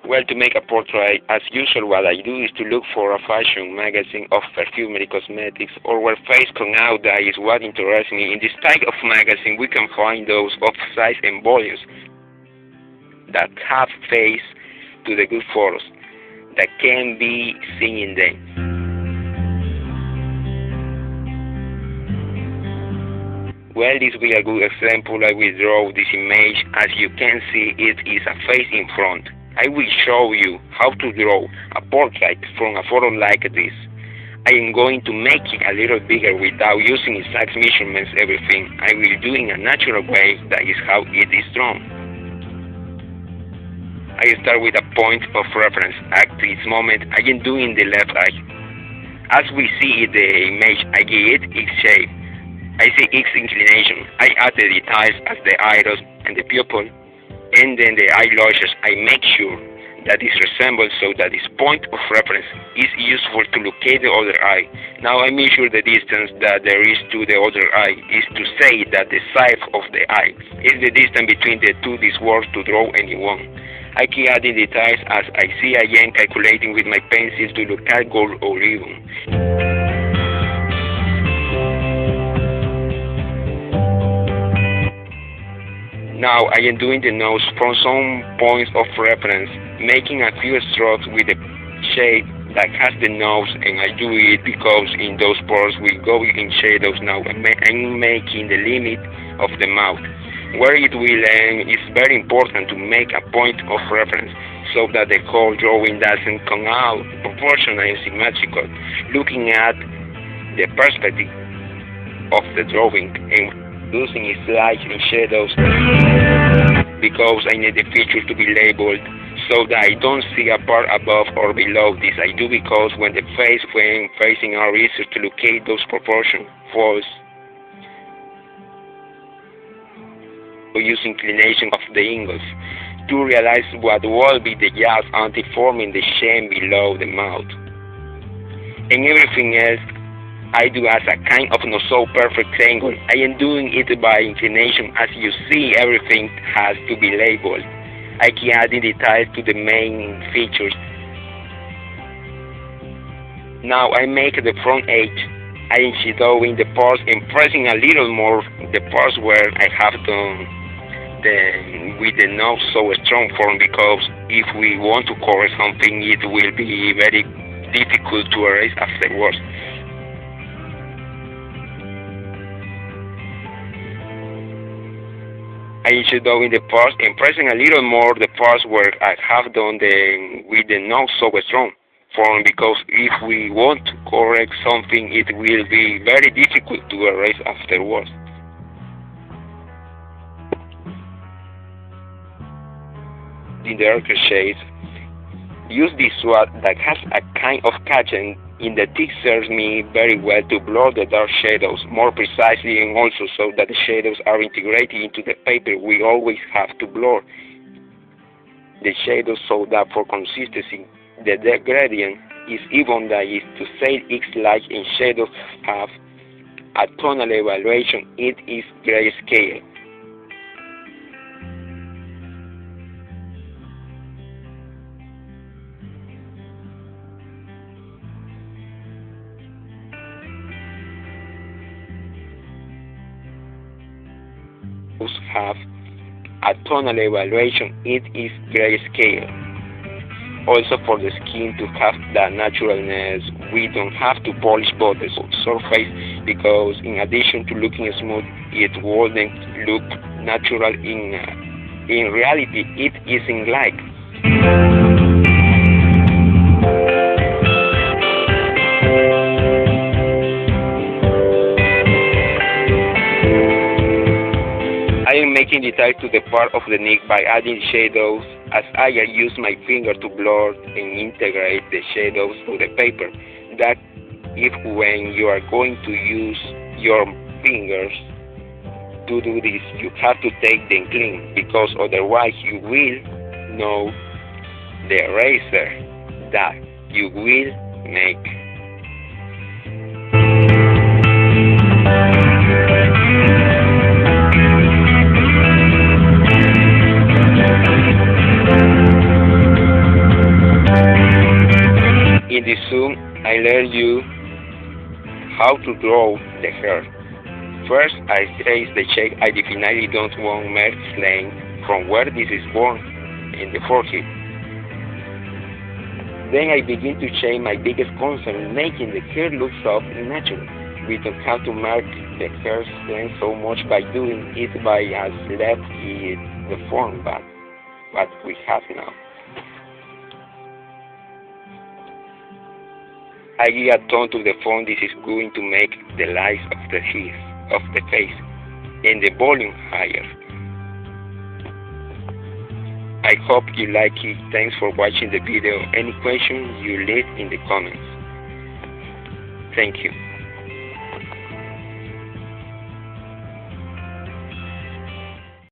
Well, to make a portrait, as usual, what I do is to look for a fashion magazine of perfumery cosmetics or where face come out. That is what interests me. In this type of magazine, we can find those of size and volumes that have face to the good photos that can be seen in them. Well, this will be a good example. I will draw this image. As you can see, it is a face in front. I will show you how to draw a portrait from a photo like this. I am going to make it a little bigger without using exact measurements, everything. I will do in a natural way. That is how it is drawn. I start with a point of reference. At this moment, I am doing the left eye. As we see in the image, I give it its shape. I see its inclination. I add the details as the iris and the pupil, and then the eyelashes. I make sure that it resembles so that this point of reference is useful to locate the other eye. Now I measure the distance that there is to the other eye, is to say that the size of the eye is the distance between the two this works to draw anyone. I keep adding details as I see. I am calculating with my pencil to look at gold or even. Now I am doing the nose from some points of reference, making a few strokes with the shade that has the nose, and I do it because in those parts we go in shadows. Now I'm making the limit of the mouth. Where it will end is very important to make a point of reference so that the whole drawing doesn't come out proportional and symmetrical. Looking at the perspective of the drawing and using its light and shadows because I need the features to be labeled so that I don't see a part above or below. This I do because when the face when facing are easier to locate those proportions falls or use inclination of the angles to realize what will be the just until forming the shape below the mouth. And everything else I do as a kind of not so perfect angle. I am doing it by inclination. As you see, everything has to be labeled. I keep adding details to the main features. Now I make the front edge. I am shadowing the parts and pressing a little more the parts where I have done with the not so strong form, because if we want to correct something, it will be very difficult to erase afterwards. I am shadowing the parts and pressing a little more the parts where I have done with the not so strong form, because if we want to correct something, it will be very difficult to erase afterwards. In the darker shades, use this swatch that has a kind of catching in the thick serves me very well to blur the dark shadows more precisely, and also so that the shadows are integrated into the paper. We always have to blur the shadows so that for consistency the gradient is even, that is to say its light and shadows have a tonal evaluation. It is grayscale. Have a tonal evaluation. It is grayscale. Also, for the skin to have that naturalness, we don't have to polish both the surface, because in addition to looking smooth, it wouldn't look natural. In reality, it isn't like. I am making details to the part of the neck by adding shadows, as I use my finger to blur and integrate the shadows to the paper. That if when you are going to use your fingers to do this, you have to take them clean, because otherwise you will know the eraser that you will make. In this Zoom, I learned you how to grow the hair. First, I trace the shape I definitely don't want Merck's lane from where this is born, in the forehead. Then I begin to change my biggest concern, making the hair look soft and natural. We don't have to mark the hair's length so much by doing it by as left in the form, but what we have now. I give a tone to the phone. This is going to make the light of the face and the volume higher. I hope you like it. Thanks for watching the video. Any questions, you leave in the comments. Thank you.